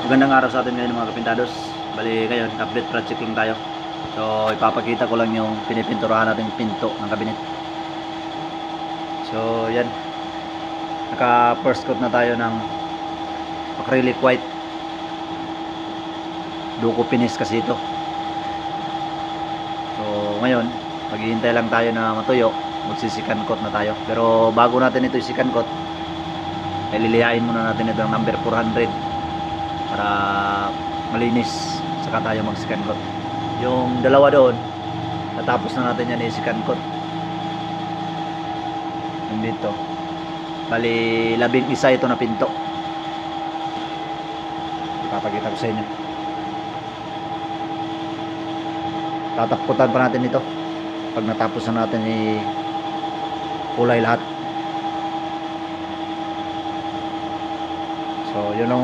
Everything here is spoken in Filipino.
Magandang araw sa atin ngayon mga kapintados. Bali ngayon, update project lang tayo. So ipapakita ko lang yung pinipinturahan natin pinto ng kabinet. So yan, naka first coat na tayo ng acrylic white. Duko finish kasi ito. So ngayon, maghihintay lang tayo na matuyo. Magsisikan coat na tayo. Pero bago natin ito isikan coat, ay lilihain muna natin ito ng number 400 para malinis, saka tayo mag-scan coat. Yung dalawa doon, natapos na natin yan i-scan coat. Yung dito, bali 11 ito na pinto. Ipapakita ko sa inyo. Tatapkutan pa natin ito pag natapos na natin kulay lahat. So yun lang